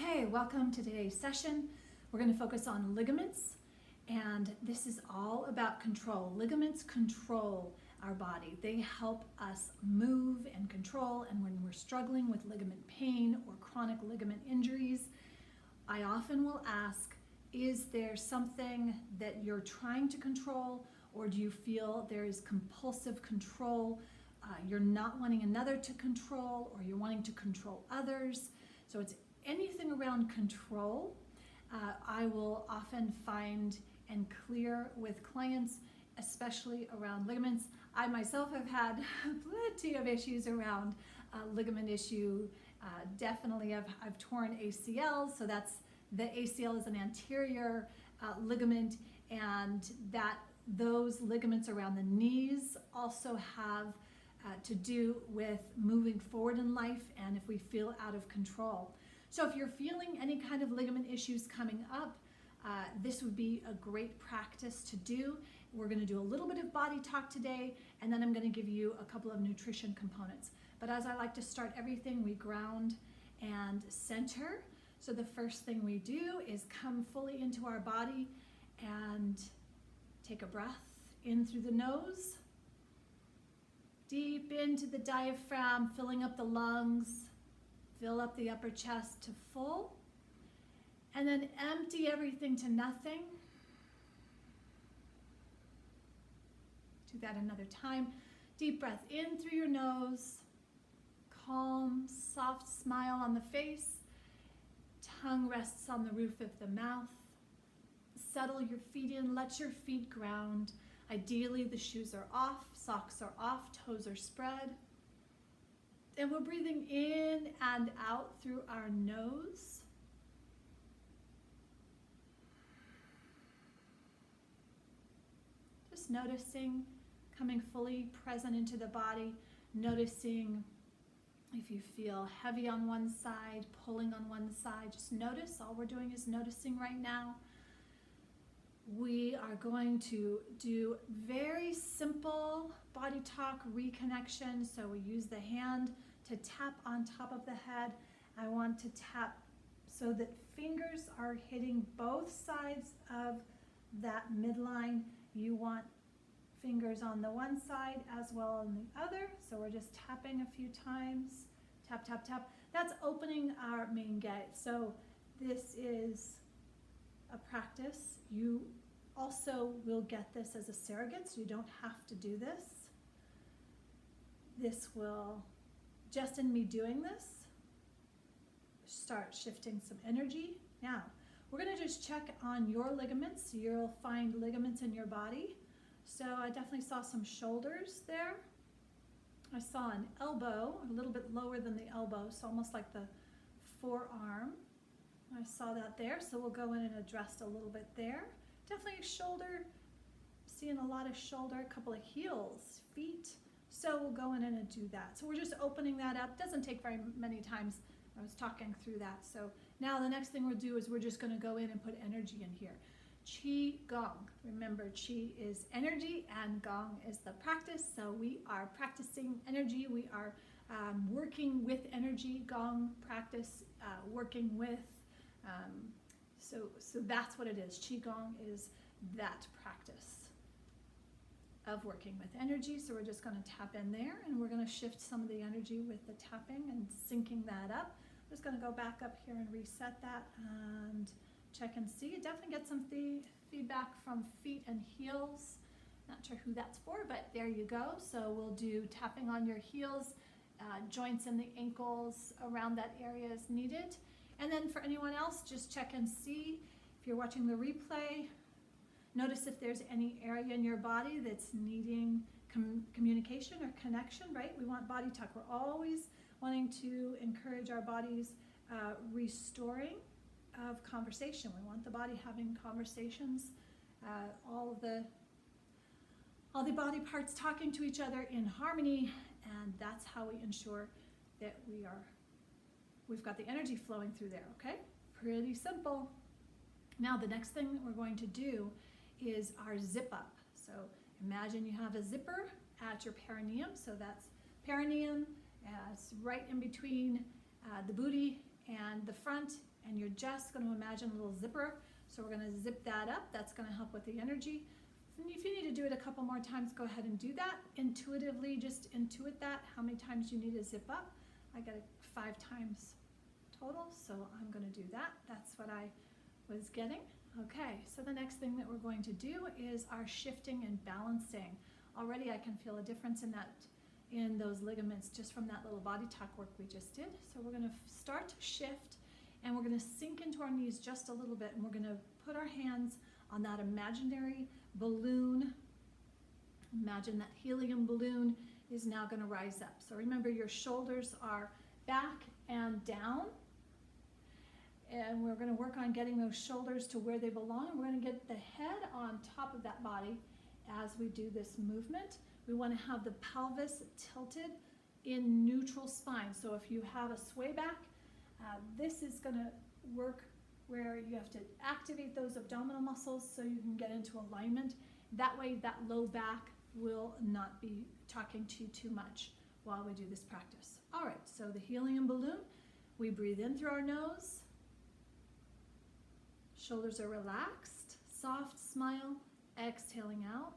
Okay, welcome to today's session. We're going to focus on ligaments, and this is all about control. Ligaments control our body. They help us move and control, and when we're struggling with ligament pain or chronic ligament injuries, I often will ask, is there something that you're trying to control, or do you feel there is compulsive control? You're not wanting another to control, or you're wanting to control others. So it's anything around control. I will often find and clear with clients, especially around ligaments. I myself have had plenty of issues around ligament issue. Definitely I've torn ACLs, so that's the ACL is an anterior ligament, and those ligaments around the knees also have to do with moving forward in life and if we feel out of control. So if you're feeling any kind of ligament issues coming up, this would be a great practice to do. We're going to do a little bit of body talk today, and then I'm going to give you a couple of nutrition components. But as I like to start everything, we ground and center. So the first thing we do is come fully into our body and take a breath in through the nose, deep into the diaphragm, filling up the lungs. Fill up the upper chest to full, and then empty everything to nothing. Do that another time. Deep breath in through your nose, calm, soft smile on the face, tongue rests on the roof of the mouth. Settle your feet in, let your feet ground. Ideally, the shoes are off, socks are off, toes are spread. And we're breathing in and out through our nose. Just noticing, coming fully present into the body, noticing if you feel heavy on one side, pulling on one side. Just notice, all we're doing is noticing right now. We are going to do very simple body talk reconnection. So we use the hand to tap on top of the head. I want to tap so that fingers are hitting both sides of that midline. You want fingers on the one side as well on the other. So we're just tapping a few times. Tap, tap, tap. That's opening our main gate. So this is a practice. You also will get this as a surrogate, so you don't have to do this. This will, just in me doing this, start shifting some energy. Now, we're going to just check on your ligaments. You'll find ligaments in your body. So I definitely saw some shoulders there. I saw an elbow, a little bit lower than the elbow, so almost like the forearm. I saw that there, so we'll go in and address a little bit there. Definitely a shoulder, seeing a lot of shoulder, a couple of heels, feet. So we'll go in and do that. So we're just opening that up. Doesn't take very many times. I was talking through that. So now the next thing we'll do is we're just going to go in and put energy in here. Qi Gong. Remember, Qi is energy and Gong is the practice. So we are practicing energy. We are working with energy. Gong practice, working with. So that's what it is. Qigong is that practice of working with energy. So we're just going to tap in there, and we're going to shift some of the energy with the tapping and syncing that up. I'm just going to go back up here and reset that and check and see. Definitely get some feedback from feet and heels. Not sure who that's for, but there you go. So we'll do tapping on your heels, joints in the ankles around that area as needed. And then for anyone else, just check and see if you're watching the replay. Notice if there's any area in your body that's needing communication or connection, right? We want body talk. We're always wanting to encourage our bodies restoring of conversation. We want the body having conversations, all the body parts talking to each other in harmony, and that's how we ensure that we've got the energy flowing through there, okay? Pretty simple. Now the next thing that we're going to do is our zip up. So imagine you have a zipper at your perineum. So that's perineum, it's right in between the booty and the front, and you're just going to imagine a little zipper. So we're going to zip that up. That's going to help with the energy. And if you need to do it a couple more times, go ahead and do that. Intuitively, just intuit that, how many times you need to zip up. I got it 5 times total, so I'm going to do that. That's what I was getting. Okay, so the next thing that we're going to do is our shifting and balancing. Already I can feel a difference in those ligaments just from that little body talk work we just did. So we're going to start to shift, and we're going to sink into our knees just a little bit, and we're going to put our hands on that imaginary balloon. Imagine that helium balloon is now going to rise up. So remember, your shoulders are back and down, and we're going to work on getting those shoulders to where they belong. We're going to get the head on top of that body as we do this movement. We want to have the pelvis tilted in neutral spine. So if you have a sway back, this is going to work where you have to activate those abdominal muscles so you can get into alignment. That way that low back will not be talking to you too much while we do this practice. All right, so the helium balloon, we breathe in through our nose. Shoulders are relaxed, soft smile, exhaling out.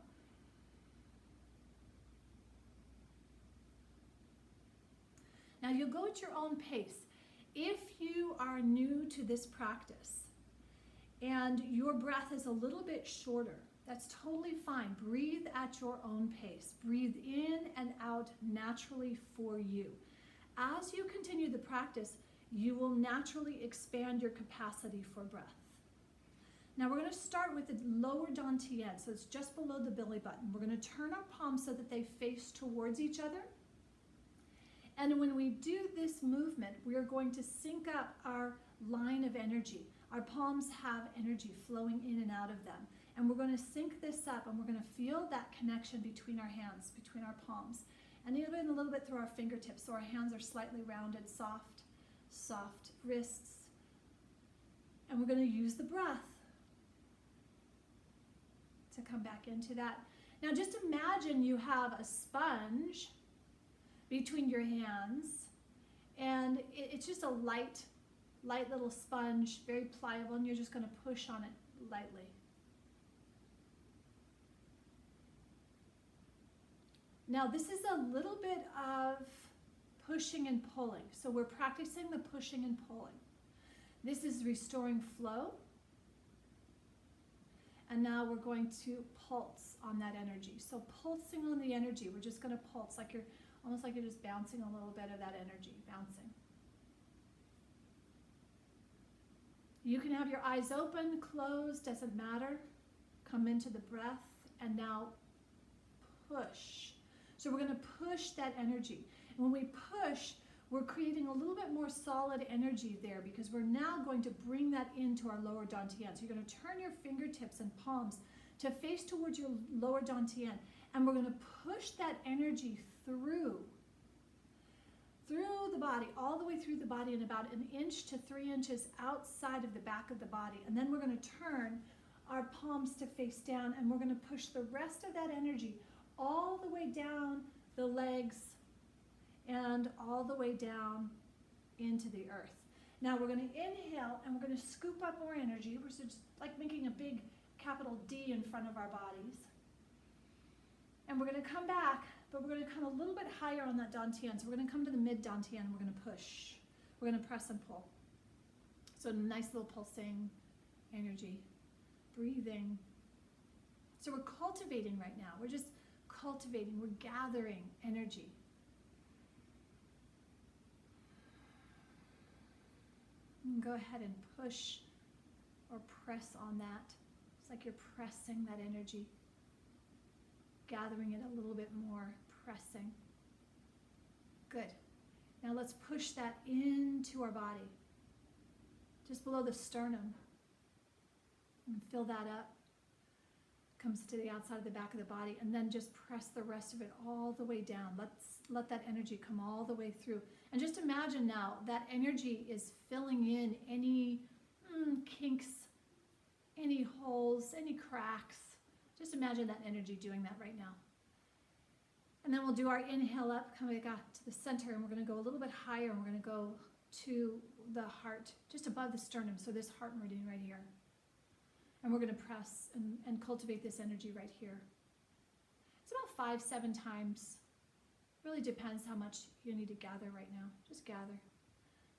Now you'll go at your own pace. If you are new to this practice and your breath is a little bit shorter, that's totally fine. Breathe at your own pace. Breathe in and out naturally for you. As you continue the practice, you will naturally expand your capacity for breath. Now we're going to start with the lower dantian, so it's just below the belly button. We're going to turn our palms so that they face towards each other. And when we do this movement, we are going to sync up our line of energy. Our palms have energy flowing in and out of them. And we're going to sync this up, and we're going to feel that connection between our hands, between our palms. And even a little bit through our fingertips, so our hands are slightly rounded, soft wrists. And we're going to use the breath to come back into that. Now just imagine you have a sponge between your hands, and it's just a light little sponge, very pliable, and you're just going to push on it lightly. Now this is a little bit of pushing and pulling, so we're practicing the pushing and pulling. This is restoring flow, and now we're going to pulse on that energy. So pulsing on the energy, we're just going to pulse like you're almost like you're just bouncing a little bit of that energy, bouncing. You can have your eyes open, closed, doesn't matter. Come into the breath, and now push. So we're going to push that energy. And when we push, we're creating a little bit more solid energy there, because we're now going to bring that into our lower dantian. So you're going to turn your fingertips and palms to face towards your lower dantian, and we're going to push that energy through the body, all the way through the body, and about 1 inch to 3 inches outside of the back of the body. And then we're going to turn our palms to face down, and we're going to push the rest of that energy all the way down the legs and all the way down into the earth. Now we're going to inhale, and we're going to scoop up more energy. We're just like making a big capital D in front of our bodies. And we're going to come back, but we're going to come a little bit higher on that dantian. So we're going to come to the mid dantian. We're going to push. We're going to press and pull. So nice little pulsing energy. Breathing. So we're cultivating right now. We're just cultivating. We're gathering energy. And go ahead and push or press on that. It's like you're pressing that energy. Gathering it a little bit more, pressing. Good. Now let's push that into our body, just below the sternum. And fill that up. Comes to the outside of the back of the body, and then just press the rest of it all the way down. Let that energy come all the way through. And just imagine now that energy is filling in any kinks, any holes, any cracks. Just imagine that energy doing that right now. And then we'll do our inhale up, coming back to the center, and we're going to go a little bit higher, and we're going to go to the heart, just above the sternum, so this heart meridian right here. And we're going to press and cultivate this energy right here. It's about 5-7 times. Really depends how much you need to gather right now. Just gather.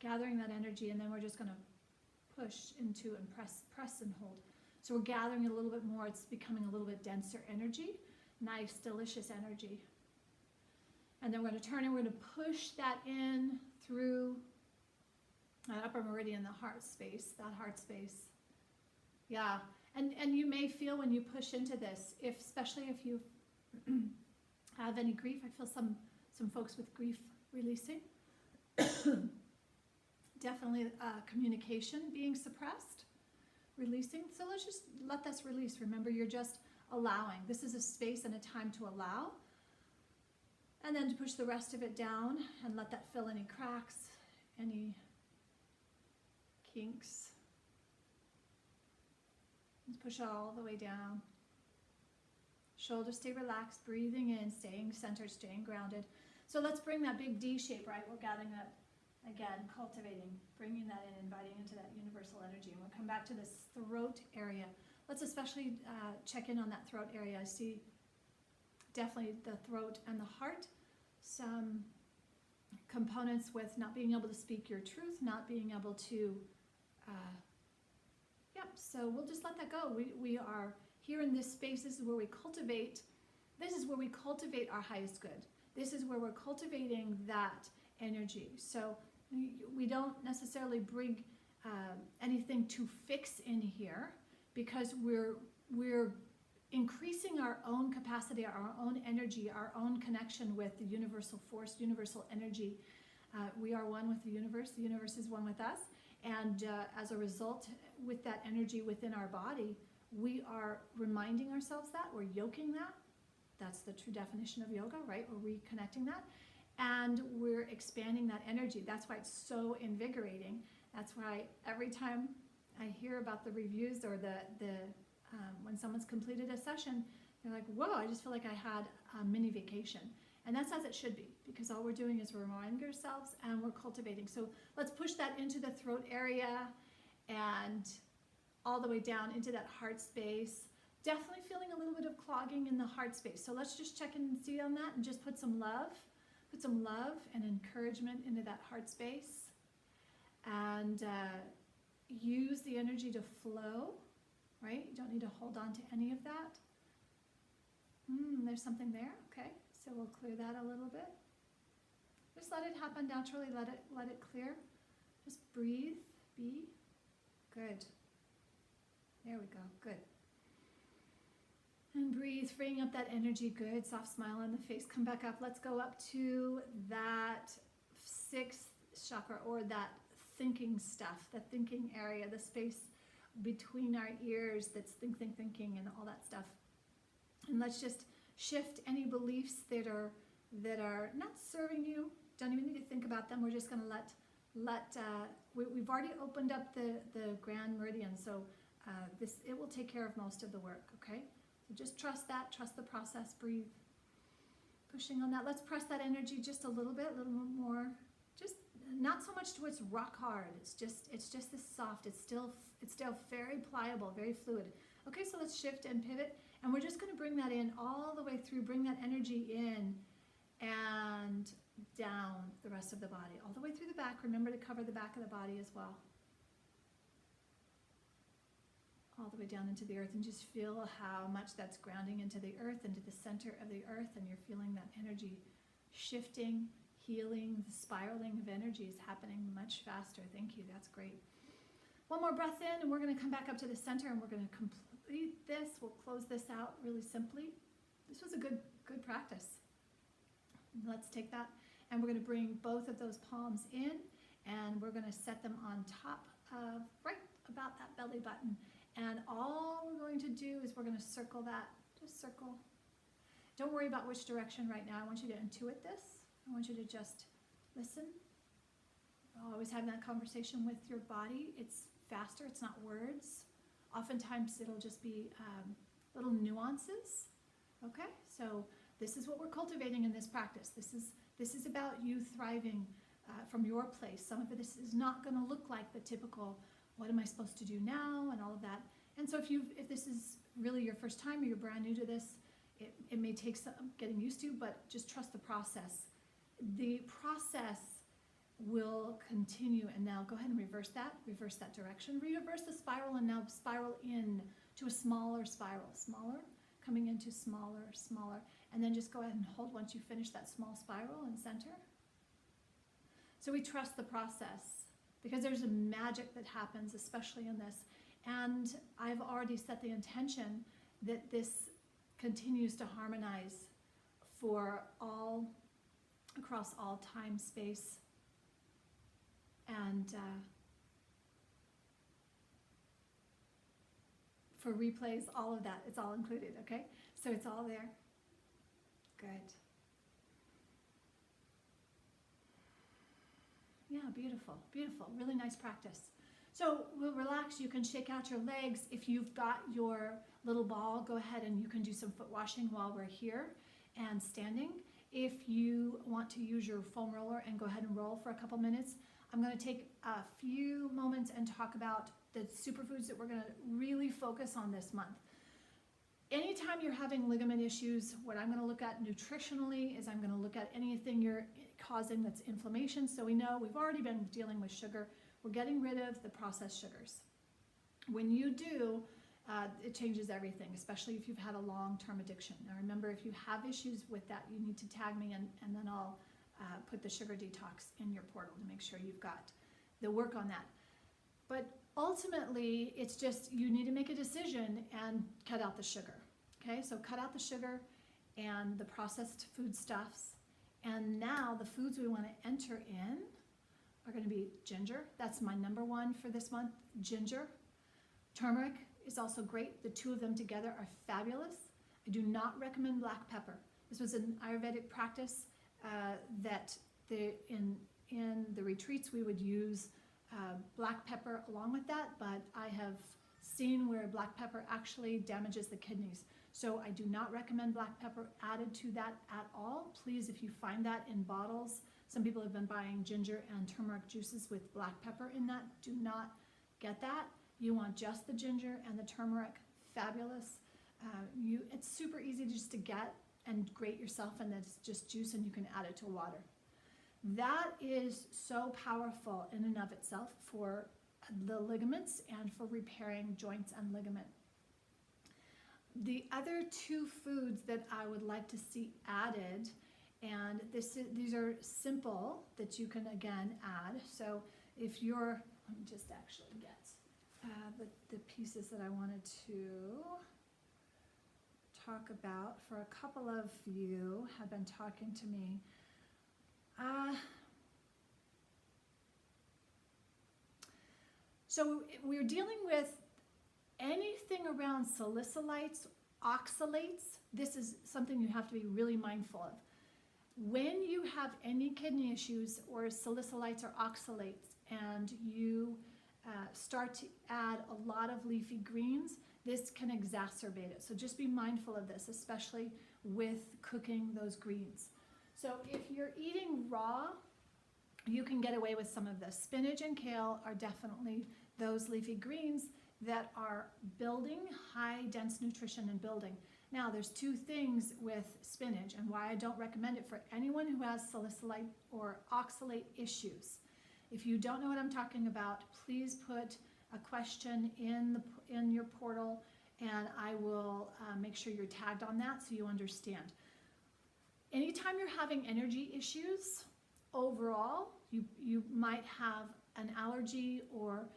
Gathering that energy, and then we're just going to push into and press and hold. So we're gathering it a little bit more. It's becoming a little bit denser energy. Nice, delicious energy. And then we're going to turn and we're going to push that in through that upper meridian, the heart space, that heart space. Yeah, and you may feel when you push into this, especially if you have any grief. I feel some folks with grief releasing. Definitely communication being suppressed, releasing. So let's just let this release. Remember, you're just allowing. This is a space and a time to allow. And then to push the rest of it down and let that fill any cracks, any kinks. Let's push it all the way down. Shoulders stay relaxed, breathing in, staying centered, staying grounded. So let's bring that big D shape, right? We're gathering that, again, cultivating, bringing that in, inviting into that universal energy. And we'll come back to this throat area. Let's especially check in on that throat area. I see definitely the throat and the heart. Some components with not being able to speak your truth, not being able to, so we'll just let that go. We are here in this space. This is where we cultivate our highest good. This is where we're cultivating that energy. So we don't necessarily bring anything to fix in here, because we're increasing our own capacity, our own energy, our own connection with the universal force, universal energy. We are one with the universe is one with us. And as a result, with that energy within our body, we are reminding ourselves that, we're yoking that. That's the true definition of yoga, right? We're reconnecting that. And we're expanding that energy. That's why it's so invigorating. That's why every time I hear about the reviews or the when someone's completed a session, they're like, whoa, I just feel like I had a mini vacation. And that's as it should be, because all we're doing is we're reminding ourselves and we're cultivating. So let's push that into the throat area and all the way down into that heart space. Definitely feeling a little bit of clogging in the heart space. So let's just check in and see on that and just put some love and encouragement into that heart space. And use the energy to flow, right? You don't need to hold on to any of that. There's something there, okay. So we'll clear that a little bit. Just let it happen naturally, let it clear. Just breathe, be. Good. There we go, good. And breathe, freeing up that energy, good. Soft smile on the face, come back up. Let's go up to that 6th chakra, or that thinking stuff, the thinking area, the space between our ears that's thinking and all that stuff. And let's just shift any beliefs that are not serving you. Don't even need to think about them. We're just going to we've already opened up the grand meridian, so it will take care of most of the work, okay? So just trust that, trust the process, breathe. Pushing on that. Let's press that energy just a little bit more. Just not so much towards rock hard. It's just this soft. It's still very pliable, very fluid. Okay, so let's shift and pivot. And we're just going to bring that in all the way through, bring that energy in and down the rest of the body, all the way through the back. Remember to cover the back of the body as well. All the way down into the earth, and just feel how much that's grounding into the earth, into the center of the earth, and you're feeling that energy shifting, healing. The spiraling of energy is happening much faster. Thank you, that's great. One more breath in, and we're going to come back up to the center, and we're going to complete this. We'll close this out really simply. This was a good practice. Let's take that, and we're going to bring both of those palms in, and we're going to set them on top of right about that belly button. And all we're going to do is we're going to circle that. Just circle. Don't worry about which direction right now. I want you to intuit this. I want you to just listen. Always having that conversation with your body. It's faster. It's not words. Oftentimes it'll just be little nuances. Okay? So this is what we're cultivating in this practice. This is about you thriving from your place. Some of this is not going to look like the typical, what am I supposed to do now, and all of that. And so if this is really your first time or you're brand new to this, it may take some getting used to, but just trust the process. The process will continue. And now go ahead and reverse that direction. Reverse the spiral, and now spiral in to a smaller spiral. Smaller, coming into smaller, smaller. And then just go ahead and hold once you finish that small spiral and center. So we trust the process because there's a magic that happens, especially in this. And I've already set the intention that this continues to harmonize for all, across all time, space, and for replays, all of that. It's all included, okay? So it's all there. Good. Yeah, beautiful, beautiful. Really nice practice. So we'll relax. You can shake out your legs. If you've got your little ball, go ahead and you can do some foot washing while we're here and standing. If you want to use your foam roller and go ahead and roll for a couple minutes, I'm going to take a few moments and talk about the superfoods that we're going to really focus on this month. Anytime you're having ligament issues, what I'm going to look at nutritionally is I'm going to look at anything you're causing that's inflammation. So we know we've already been dealing with sugar. We're getting rid of the processed sugars. When you do, it changes everything, especially if you've had a long-term addiction. Now remember, if you have issues with that, you need to tag me and then I'll put the sugar detox in your portal to make sure you've got the work on that. But ultimately, it's just you need to make a decision and cut out the sugar. Okay, so cut out the sugar and the processed foodstuffs. And now the foods we want to enter in are going to be ginger. That's my number one for this month, ginger. Turmeric is also great. The two of them together are fabulous. I do not recommend black pepper. This was an Ayurvedic practice that in the retreats we would use black pepper along with that, but I have seen where black pepper actually damages the kidneys. So I do not recommend black pepper added to that at all. Please, if you find that in bottles, some people have been buying ginger and turmeric juices with black pepper in that. Do not get that. You want just the ginger and the turmeric. Fabulous. It's super easy just to get and grate yourself, and it's just juice and you can add it to water. That is so powerful in and of itself for the ligaments and for repairing joints and ligament. The other two foods that I would like to see added, and these are simple that you can again add. So if you're, let me just actually get the pieces that I wanted to talk about, for a couple of you have been talking to me. So we're dealing with anything around salicylates, oxalates. This is something you have to be really mindful of. When you have any kidney issues or salicylates or oxalates and you start to add a lot of leafy greens, this can exacerbate it. So just be mindful of this, especially with cooking those greens. So if you're eating raw, you can get away with some of this. Spinach and kale are definitely those leafy greens that are building, high dense nutrition and building. Now there's two things with spinach and why I don't recommend it for anyone who has salicylate or oxalate issues. If you don't know what I'm talking about, please put a question in your portal and I will make sure you're tagged on that so you understand. Anytime you're having energy issues, overall, you might have an allergy or,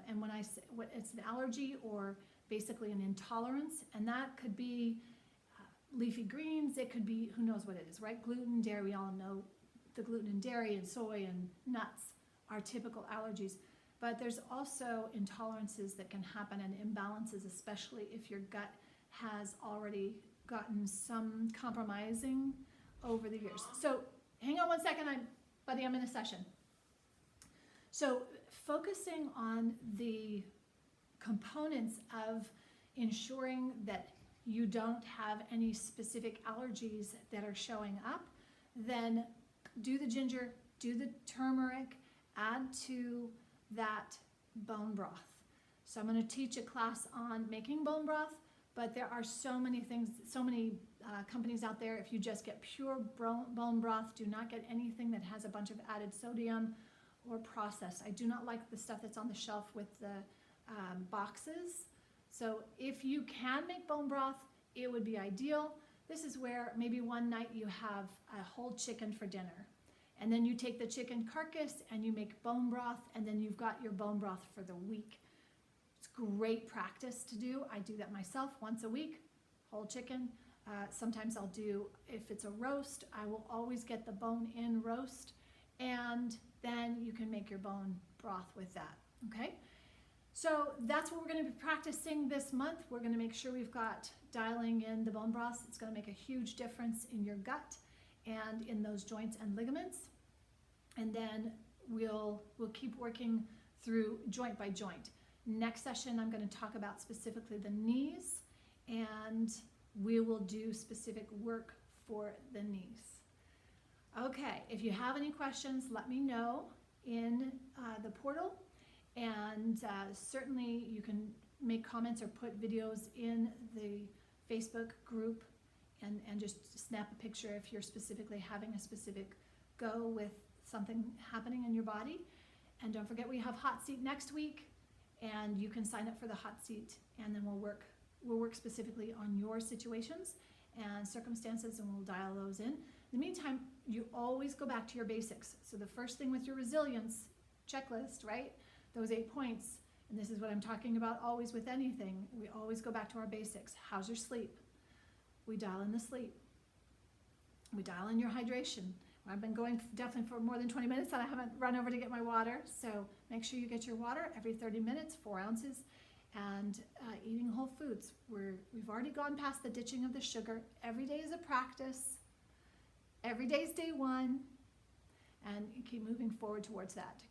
and when I say it's an allergy or basically an intolerance, and that could be leafy greens, it could be, who knows what it is, right? Gluten, dairy, we all know the gluten in dairy and soy and nuts are typical allergies. But there's also intolerances that can happen and imbalances, especially if your gut has already gotten some compromising over the years. So hang on one second, buddy, I'm in a session. So focusing on the components of ensuring that you don't have any specific allergies that are showing up, then do the ginger, do the turmeric, add to that bone broth. So I'm going to teach a class on making bone broth, but there are so many things, so many companies out there. If you just get pure bone broth, do not get anything that has a bunch of added sodium or processed. I do not like the stuff that's on the shelf with the boxes. So if you can make bone broth, it would be ideal. This is where maybe one night you have a whole chicken for dinner, and then you take the chicken carcass and you make bone broth, and then you've got your bone broth for the week. It's great practice to do. I do that myself once a week, whole chicken. Sometimes I'll do, if it's a roast, I will always get the bone-in roast, and then you can make your bone broth with that, okay? So that's what we're going to be practicing this month. We're going to make sure we've got dialing in the bone broth. It's going to make a huge difference in your gut and in those joints and ligaments. And then we'll keep working through joint by joint. Next session, I'm going to talk about specifically the knees, and we will do specific work for the knees. Okay, if you have any questions, let me know in the portal. And certainly you can make comments or put videos in the Facebook group and just snap a picture if you're specifically having a specific go with something happening in your body. And don't forget, we have hot seat next week, and you can sign up for the hot seat, and then we'll work specifically on your situations and circumstances, and we'll dial those in. In the meantime, you always go back to your basics. So the first thing with your resilience checklist, right? Those 8 points, and this is what I'm talking about always with anything, we always go back to our basics. How's your sleep? We dial in the sleep. We dial in your hydration. I've been going definitely for more than 20 minutes and I haven't run over to get my water, so make sure you get your water every 30 minutes, 4 ounces, and eating whole foods. We've already gone past the ditching of the sugar. Every day is a practice. Every day is day one. And keep moving forward towards that.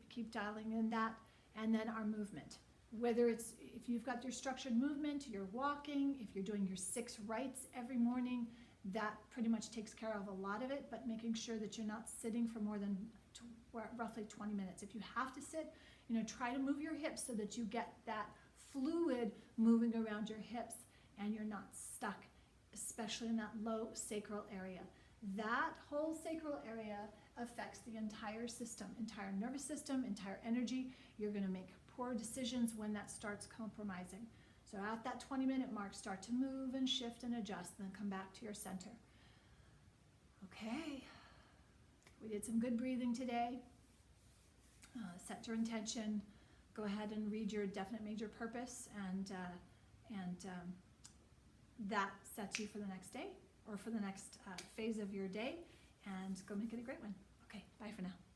Keep dialing in that, and then our movement. Whether it's, if you've got your structured movement, you're walking, if you're doing your 6 rights every morning, that pretty much takes care of a lot of it, but making sure that you're not sitting for more than roughly 20 minutes. If you have to sit, try to move your hips so that you get that fluid moving around your hips and you're not stuck, especially in that low sacral area. That whole sacral area affects the entire system, entire nervous system, entire energy. You're going to make poor decisions when that starts compromising. So at that 20-minute mark, start to move and shift and adjust, and then come back to your center. Okay, we did some good breathing today. Set your intention. Go ahead and read your definite major purpose, and that sets you for the next day or for the next phase of your day, and go make it a great one. Okay, bye for now.